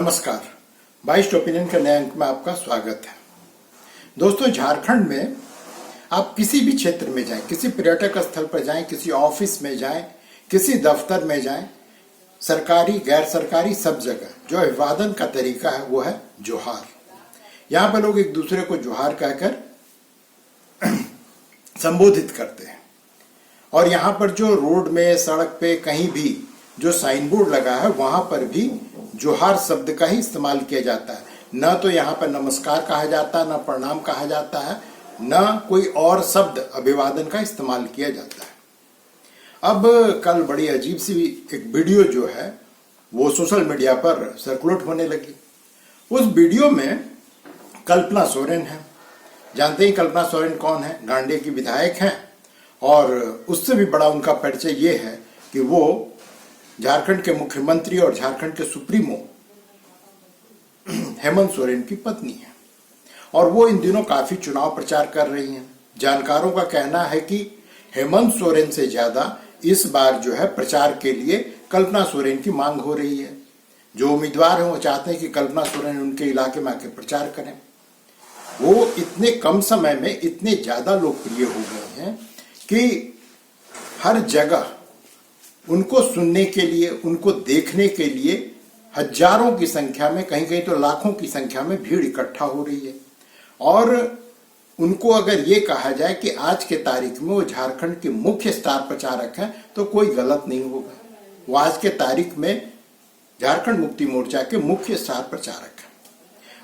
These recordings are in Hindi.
नमस्कार, बाइस्ट ओपिनियन के नए अंक में आपका स्वागत है। दोस्तों, झारखंड में आप किसी भी क्षेत्र में जाएं, किसी पर्यटक स्थल पर जाएं, किसी ऑफिस में जाएं, किसी दफ्तर में जाएं, सरकारी गैर सरकारी सब जगह जो अभिवादन का तरीका है वो है जोहार। यहाँ पर लोग एक दूसरे को जोहार कहकर संबोधित करते हैं। और यहाँ पर जो रोड में, सड़क पे, कहीं भी जो साइन बोर्ड लगा है वहां पर भी जोहार शब्द का ही इस्तेमाल किया जाता है। न तो यहाँ पर नमस्कार कहा जाता है, न प्रणाम कहा जाता है, न कोई और शब्द अभिवादन का इस्तेमाल किया जाता है। अब कल बड़ी अजीब सी एक वीडियो जो है वो सोशल मीडिया पर सर्कुलेट होने लगी। उस वीडियो में कल्पना सोरेन है। जानते ही कल्पना सोरेन कौन है? गांडे की विधायक हैं। और उससे भी बड़ा उनका परिचय ये है कि वो झारखंड के मुख्यमंत्री और झारखंड के सुप्रीमो हेमंत सोरेन की पत्नी है। और वो इन दिनों काफी चुनाव प्रचार कर रही हैं। जानकारों का कहना है कि हेमंत सोरेन से ज्यादा इस बार जो है प्रचार के लिए कल्पना सोरेन की मांग हो रही है। जो उम्मीदवार हैं वो चाहते हैं कि कल्पना सोरेन उनके इलाके में आके प्रचार करें। वो इतने कम समय में इतने ज्यादा लोकप्रिय हो गए हैं कि हर जगह उनको सुनने के लिए, उनको देखने के लिए हजारों की संख्या में, कहीं कहीं तो लाखों की संख्या में भीड़ इकट्ठा हो रही है। और उनको अगर ये कहा जाए कि आज के तारीख में वो झारखंड के मुख्य स्टार प्रचारक हैं तो कोई गलत नहीं होगा। वो आज के तारीख में झारखंड मुक्ति मोर्चा के मुख्य स्टार प्रचारक हैं।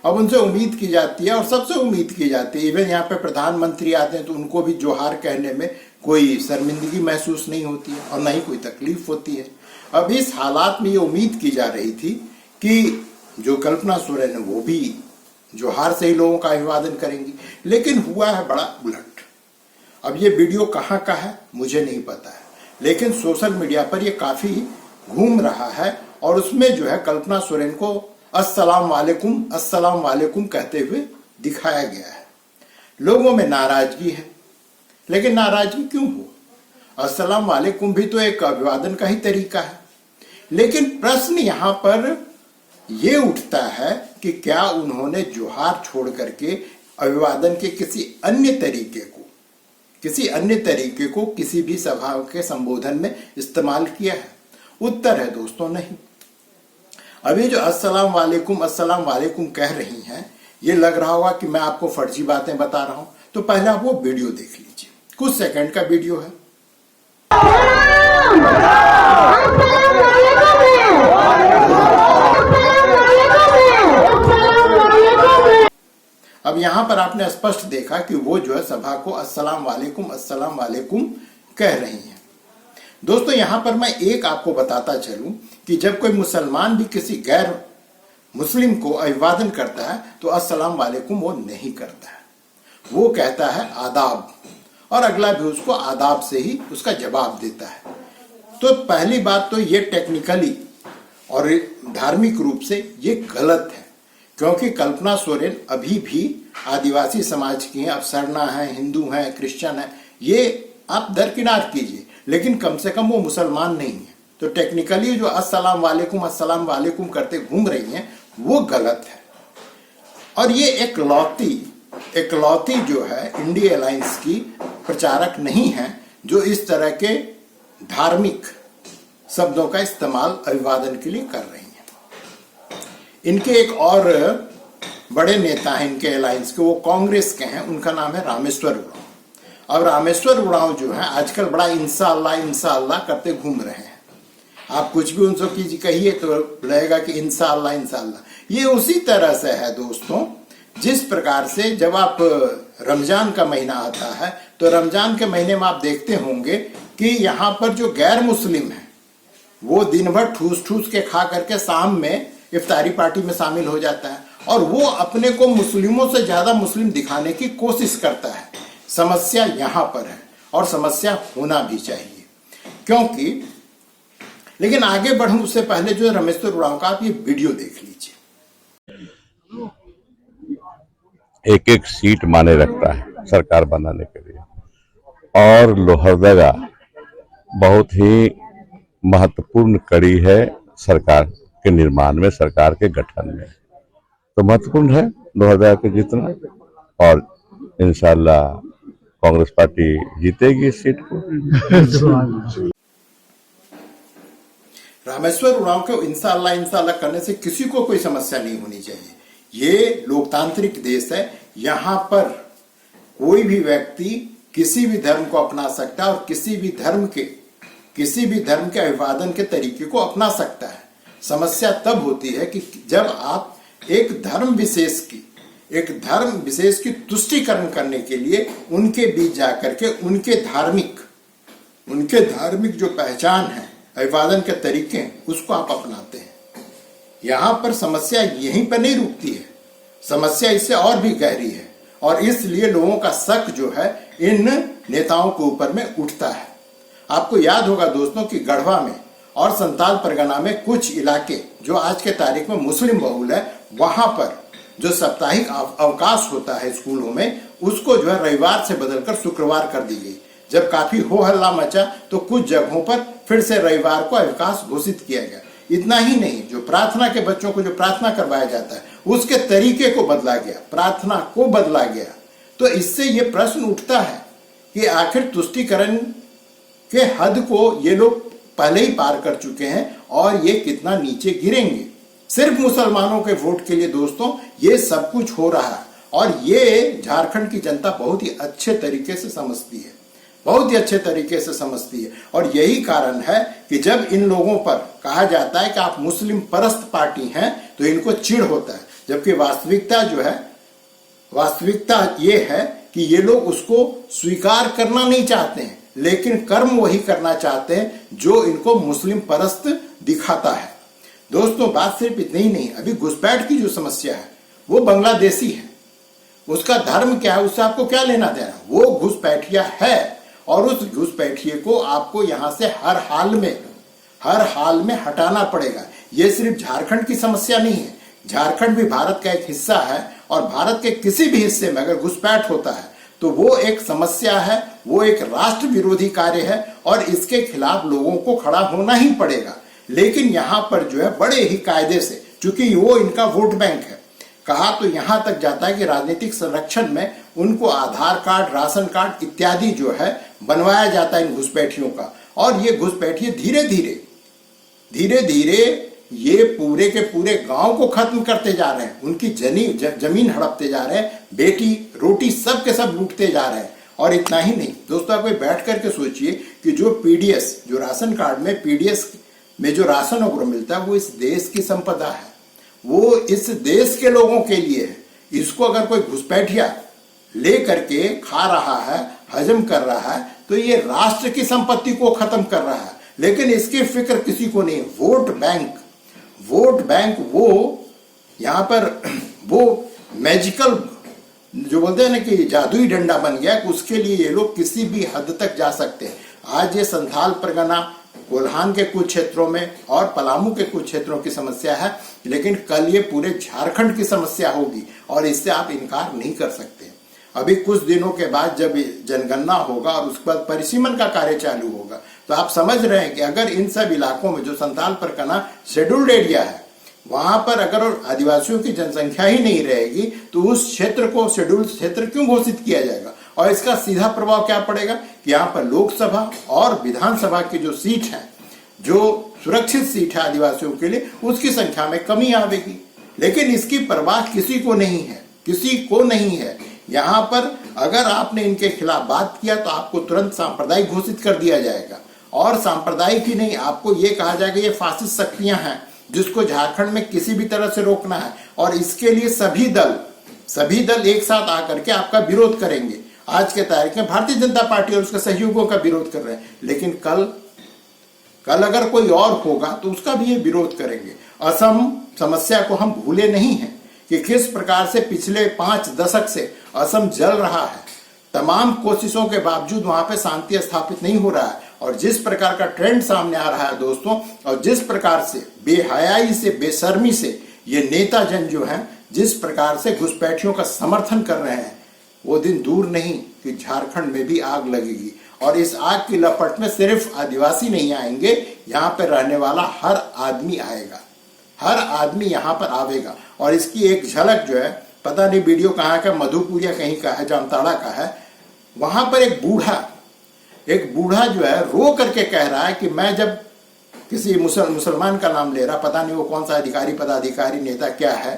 अब उनसे उम्मीद की जाती है और सबसे उम्मीद की जाती है, इवन यहाँ पे प्रधानमंत्री आते हैं तो उनको भी जोहार कहने में कोई शर्मिंदगी महसूस नहीं होती है और न ही कोई तकलीफ होती है। अब इस हालात में ये उम्मीद की जा रही थी कि जो कल्पना सोरेन है वो भी जोहार से ही लोगों का अभिवादन करेंगी, लेकिन हुआ है बड़ा उलट। अब ये वीडियो कहाँ का है मुझे नहीं पता है, लेकिन सोशल मीडिया पर ये काफी घूम रहा है और उसमें जो है कल्पना सोरेन को अस्सलाम वालेकुम कहते हुए दिखाया गया है। लोगों में नाराजगी है, लेकिन नाराजगी क्यों हो? अस्सलाम वालेकुम भी तो एक अभिवादन का ही तरीका है। लेकिन प्रश्न यहां पर यह उठता है कि क्या उन्होंने जोहार छोड़ करके अभिवादन के किसी अन्य तरीके को किसी भी सभा के संबोधन में इस्तेमाल किया है? उत्तर है दोस्तों, नहीं। अभी जो अस्सलाम वालेकुम कह रही हैं, ये लग रहा होगा कि मैं आपको फर्जी बातें बता रहा हूं, तो पहले आप वो वीडियो देख लीजिए। कुछ सेकंड का वीडियो है। अब यहां पर आपने स्पष्ट देखा कि वो जो है सभा को अस्सलाम वालेकुम कह रही हैं। दोस्तों, यहां पर मैं एक आपको बताता चलूं कि जब कोई मुसलमान भी किसी गैर मुस्लिम को अभिवादन करता है तो अस्सलाम वालेकुम वो नहीं करता है, वो कहता है आदाब, और अगला भी उसको आदाब से ही उसका जवाब देता है। तो पहली बात तो ये टेक्निकली और धार्मिक रूप से ये गलत है, क्योंकि कल्पना सोरेन अभी भी आदिवासी समाज की हैं। अब सरना है, हिंदू हैं, क्रिश्चियन है, ये आप दरकिनार कीजिए, लेकिन कम से कम वो मुसलमान नहीं है। तो टेक्निकली जो अस्सलाम वालेकुम करते घूम रही हैं वो गलत है। और ये एकलौती जो है इंडिया अलायंस की प्रचारक नहीं है जो इस तरह के धार्मिक शब्दों का इस्तेमाल अभिवादन के लिए कर रही हैं। इनके एक और बड़े नेता हैं इनके अलायंस के, वो कांग्रेस के हैं, उनका नाम है रामेश्वर उरांव। अब रामेश्वर उरांव जो है आजकल बड़ा इंशाअल्लाह करते घूम रहे हैं। आप कुछ भी उनसे कहिए तो लगेगा कि इंशाअल्लाह। ये उसी तरह से है दोस्तों, जिस प्रकार से जब आप रमजान का महीना आता है तो रमजान के महीने में आप देखते होंगे कि यहाँ पर जो गैर मुस्लिम है वो दिन भर ठूस के खा करके शाम में इफ्तारी पार्टी में शामिल हो जाता है और वो अपने को मुस्लिमों से ज्यादा मुस्लिम दिखाने की कोशिश करता है। समस्या यहाँ पर है और समस्या होना भी चाहिए, क्योंकि लेकिन आगे बढ़ूं उससे पहले जो रामेश्वर उरांव का आप ये वीडियो देख लीजिए। एक सीट माने रखता है सरकार बनाने के लिए, और लोहरदगा बहुत ही महत्वपूर्ण कड़ी है सरकार के निर्माण में, सरकार के गठन में। तो महत्वपूर्ण है 2000 के जीतना, और इंशाल्लाह कांग्रेस पार्टी जीतेगी इस सीट को। रामेश्वर उरांव को इंशाल्लाह करने से किसी को कोई समस्या नहीं होनी चाहिए। ये लोकतांत्रिक देश है, यहाँ पर कोई भी व्यक्ति किसी भी धर्म को अपना सकता है और किसी भी धर्म के अभिवादन के तरीके को अपना सकता है। समस्या तब होती है कि जब आप एक धर्म विशेष की तुष्टीकरण करने के लिए उनके बीच जाकर के उनके धार्मिक जो पहचान है, अभिवादन के तरीके हैं, उसको आप अपनाते हैं। यहां पर समस्या यहीं पर नहीं रुकती है, समस्या इससे और भी गहरी है, और इसलिए लोगों का शक जो है इन नेताओं के ऊपर में उठता है। आपको याद होगा दोस्तों कि गढ़वा में और संताल परगना में कुछ इलाके जो आज के तारीख में मुस्लिम बहुल है, वहां पर जो साप्ताहिक अवकाश होता है स्कूलों में, उसको जो है रविवार से बदलकर शुक्रवार कर दी गई। जब काफी हो हल्ला मचा तो कुछ जगहों पर फिर से रविवार को अवकाश घोषित किया गया। इतना ही नहीं, जो प्रार्थना के बच्चों को जो प्रार्थना करवाया जाता है उसके तरीके को बदला गया, प्रार्थना को बदला गया। तो इससे ये प्रश्न उठता है कि आखिर तुष्टीकरण के हद को ये लोग पहले ही पार कर चुके हैं और ये कितना नीचे गिरेंगे। सिर्फ मुसलमानों के वोट के लिए दोस्तों ये सब कुछ हो रहा है, और ये झारखंड की जनता बहुत ही अच्छे तरीके से समझती है, बहुत ही अच्छे तरीके से समझती है। और यही कारण है कि जब इन लोगों पर कहा जाता है कि आप मुस्लिम परस्त पार्टी हैं तो इनको चिढ़ होता है, जबकि वास्तविकता ये है कि ये लोग उसको स्वीकार करना नहीं चाहते हैं, लेकिन कर्म वही करना चाहते हैं जो इनको मुस्लिम परस्त दिखाता है। दोस्तों बात सिर्फ इतनी ही नहीं, अभी घुसपैठ की जो समस्या है वो बांग्लादेशी है, उसका धर्म क्या है उससे आपको क्या लेना देना, वो घुसपैठिया है, और उस घुसपैठिए को आपको यहां से हर हाल में हटाना पड़ेगा। ये सिर्फ झारखंड की समस्या नहीं है, झारखंड भी भारत का एक हिस्सा है, और भारत के किसी भी हिस्से में अगर घुसपैठ होता है तो वो एक समस्या है, वो एक राष्ट्र विरोधी कार्य है, और इसके खिलाफ लोगों को खड़ा होना ही पड़ेगा। लेकिन यहाँ पर जो है बड़े ही कायदे से, चूंकि वो इनका वोट बैंक है, कहा तो यहां तक जाता है कि राजनीतिक संरक्षण में उनको आधार कार्ड, राशन कार्ड इत्यादि जो है बनवाया जाता है इन घुसपैठियों का। और ये घुसपैठिए धीरे धीरे ये पूरे के पूरे गांव को खत्म करते जा रहे हैं, उनकी जमीन हड़पते जा रहे हैं, बेटी रोटी सब के सब लूटते जा रहे हैं। और इतना ही नहीं दोस्तों, आप बैठ करके सोचिए कि जो पीडीएस, जो राशन कार्ड में पीडीएस में जो राशन वगैरह मिलता है वो इस देश की संपदा है, वो इस देश के लोगों के लिए है। इसको अगर कोई घुसपैठिया ले करके खा रहा है, हजम कर रहा है, तो ये राष्ट्र की संपत्ति को खत्म कर रहा है। लेकिन इसकी फिक्र किसी को नहीं। वोट बैंक वो यहाँ पर वो मैजिकल जो बोलते हैं ना कि जादुई डंडा बन गया, उसके लिए ये लोग किसी भी हद तक जा सकते हैं। आज ये संथाल परगना, कोल्हान के कुछ क्षेत्रों में और पलामू के कुछ क्षेत्रों की समस्या है, लेकिन कल ये पूरे झारखंड की समस्या होगी, और इससे आप इनकार नहीं कर सकते। अभी कुछ दिनों के बाद जब जनगणना होगा और उसके बाद परिसीमन का कार्य चालू होगा, तो आप समझ रहे हैं कि अगर इन सब इलाकों में जो संथाल परगना शेड्यूल्ड एरिया है, वहां पर अगर आदिवासियों की जनसंख्या ही नहीं रहेगी तो उस क्षेत्र को शेड्यूल्ड क्षेत्र क्यों घोषित किया जाएगा। और इसका सीधा प्रभाव क्या पड़ेगा कि यहाँ पर लोकसभा और विधानसभा की जो सीट है, जो सुरक्षित सीट है आदिवासियों के लिए, उसकी संख्या में कमी आवेगी। लेकिन इसकी परवाह किसी को नहीं है। यहाँ पर अगर आपने इनके खिलाफ बात किया तो आपको तुरंत सांप्रदायिक घोषित कर दिया जाएगा, और सांप्रदायिक ही नहीं, आपको ये कहा जाएगा ये फासिस्ट शक्तियां हैं जिसको झारखंड में किसी भी तरह से रोकना है, और इसके लिए सभी दल एक साथ आकर के आपका विरोध करेंगे। आज के तारीख में भारतीय जनता पार्टी और उसके सहयोगियों का विरोध कर रहे हैं, लेकिन कल अगर कोई और होगा तो उसका भी ये विरोध करेंगे। असम समस्या को हम भूले नहीं हैं कि किस प्रकार से पिछले 5 दशक से असम जल रहा है। तमाम कोशिशों के बावजूद वहां पे शांति स्थापित नहीं हो रहा है, और जिस प्रकार का ट्रेंड सामने आ रहा है दोस्तों, और जिस प्रकार से बेहयाई से, बेशर्मी से ये नेता जन जो हैं जिस प्रकार से घुसपैठियों का समर्थन कर रहे हैं, वो दिन दूर नहीं कि झारखंड में भी आग लगेगी। और इस आग की लपट में सिर्फ आदिवासी नहीं आएंगे, यहाँ पे रहने वाला हर आदमी आएगा। हर आदमी यहाँ पर आवेगा। और इसकी एक झलक जो है, पता नहीं वीडियो कहाँ का, मधुपुर या कहीं का है, जामताड़ा का है, वहां पर एक बूढ़ा जो है रो करके कह रहा है कि मैं जब किसी मुसलमान का नाम ले रहा, पता नहीं वो कौन सा अधिकारी, पदाधिकारी, नेता क्या है,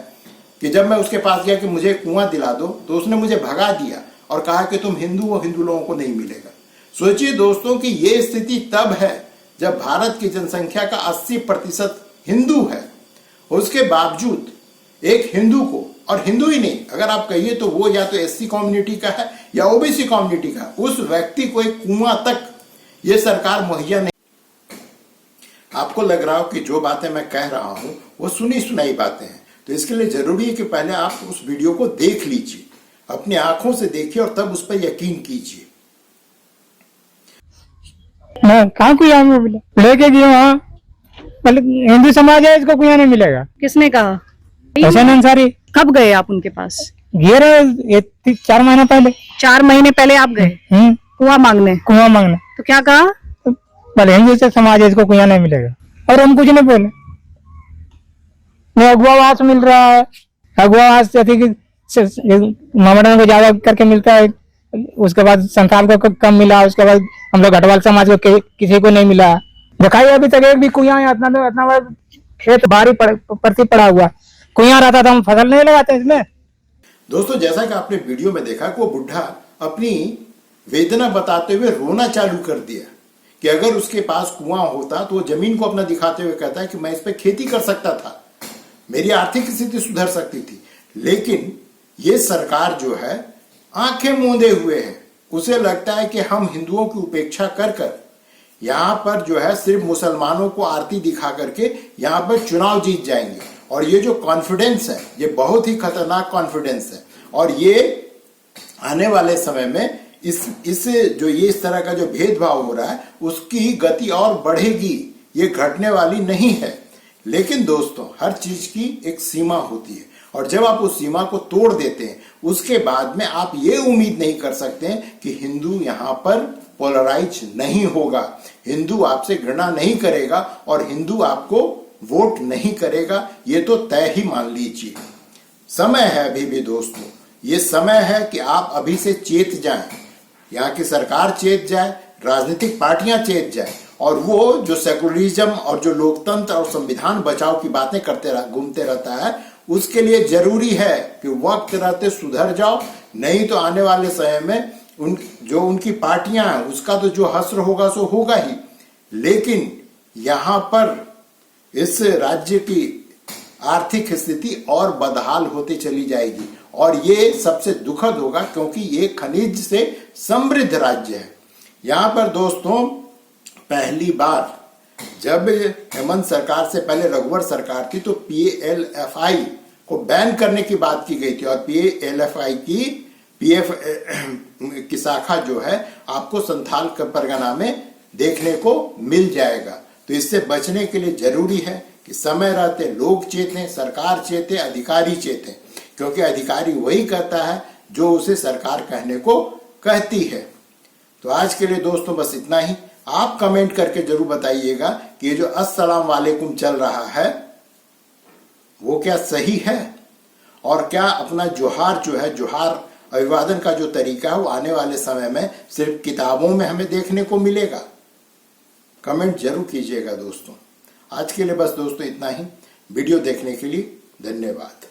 कि जब मैं उसके पास गया कि मुझे कुआं दिला दो, तो उसने मुझे भगा दिया और कहा कि तुम हिंदू हो, हिंदू लोगों को नहीं मिलेगा। सोचिए दोस्तों कि ये स्थिति तब है जब भारत की जनसंख्या का 80% हिंदू है। उसके बावजूद एक हिंदू को, और हिंदू ही नहीं, अगर आप कहिए तो वो या तो एससी कम्युनिटी का है या ओबीसी कम्युनिटी का, उस व्यक्ति को एक कुआं तक ये सरकार मुहैया नहीं। आपको लग रहा हो कि जो बातें मैं कह रहा हूं वो सुनी सुनाई बातें हैं, तो इसके लिए जरूरी है कि पहले आप उस वीडियो को देख लीजिए, अपनी आंखों से देखिए और तब उस पर यकीन कीजिए। कहाँ कुआं में लेके गए वहाँ, मतलब हिंदू समाज है, इसको कुआं नहीं मिलेगा। किसने कहा? हसन अंसारी। कब गए आप उनके पास? गए रहे 4 महीने पहले। 4 महीने पहले आप गए कुआं मांगने? कुआं मांगने। तो क्या कहा? भले हिंदू से समाज है, इसको कुआं नहीं मिलेगा। और हम कुछ नहीं बोले। अगुवावास मिल रहा है, अगुवावास मामला को ज्यादा करके मिलता है, उसके बाद संथाल को कम मिला, उसके बाद हम लोग घटवाल समाज को किसी को नहीं मिला। दिखाई अभी तक एक भी कुआं है, इतना बड़ा खेत भारी प्रति पड़ा हुआ, कुआं रहता था हम फसल नहीं लगाते इसमें। दोस्तों, जैसा कि आपने वीडियो में देखा कि वो बुढ़ा अपनी वेदना बताते हुए रोना चालू कर दिया कि अगर उसके पास कुआं होता तो वो जमीन को अपना दिखाते हुए कहता है कि मैं इस पे खेती कर सकता था, मेरी आर्थिक स्थिति सुधर सकती थी। लेकिन ये सरकार जो है आंखें मूंदे हुए है, उसे लगता है कि हम हिंदुओं की उपेक्षा कर कर यहाँ पर जो है सिर्फ मुसलमानों को आरती दिखा करके यहाँ पर चुनाव जीत जाएंगे। और ये जो कॉन्फिडेंस है, ये बहुत ही खतरनाक कॉन्फिडेंस है, और ये आने वाले समय में इस तरह का जो भेदभाव हो रहा है उसकी गति और बढ़ेगी, ये घटने वाली नहीं है। लेकिन दोस्तों, हर चीज की एक सीमा होती है, और जब आप उस सीमा को तोड़ देते हैं उसके बाद में आप ये उम्मीद नहीं कर सकते हैं कि हिंदू यहाँ पर पोलराइज नहीं होगा, हिंदू आपसे घृणा नहीं करेगा और हिंदू आपको वोट नहीं करेगा, ये तो तय ही मान लीजिए। समय है अभी भी दोस्तों, ये समय है कि आप अभी से चेत जाएं, यहाँ की सरकार चेत जाए, राजनीतिक पार्टियां चेत जाए, और वो जो सेकुलरिज्म और जो लोकतंत्र और संविधान बचाव की बातें घूमते रहता है, उसके लिए जरूरी है कि वक्त रहते सुधर जाओ, नहीं तो आने वाले समय में उनकी पार्टियां हैं उसका तो जो हश्र होगा सो होगा ही। लेकिन यहाँ पर इस राज्य की आर्थिक स्थिति और बदहाल होती चली जाएगी, और ये सबसे दुखद होगा क्योंकि ये खनिज से समृद्ध राज्य है। यहाँ पर दोस्तों, पहली बार जब हेमंत सरकार से पहले रघुवर सरकार थी तो PLFI को बैन करने की बात की गई थी, और PLFI की PF की शाखा जो है आपको संथाल परगना में देखने को मिल जाएगा। तो इससे बचने के लिए जरूरी है कि समय रहते लोग चेतें, सरकार चेते, अधिकारी चेतें, क्योंकि अधिकारी वही कहता है जो उसे सरकार कहने को कहती है। तो आज के लिए दोस्तों बस इतना ही। आप कमेंट करके जरूर बताइएगा कि ये जो अस्सलाम वालेकुम चल रहा है वो क्या सही है, और क्या अपना जोहार जो है, जोहार अभिवादन का जो तरीका है वो आने वाले समय में सिर्फ किताबों में हमें देखने को मिलेगा। कमेंट जरूर कीजिएगा दोस्तों। आज के लिए बस दोस्तों इतना ही। वीडियो देखने के लिए धन्यवाद।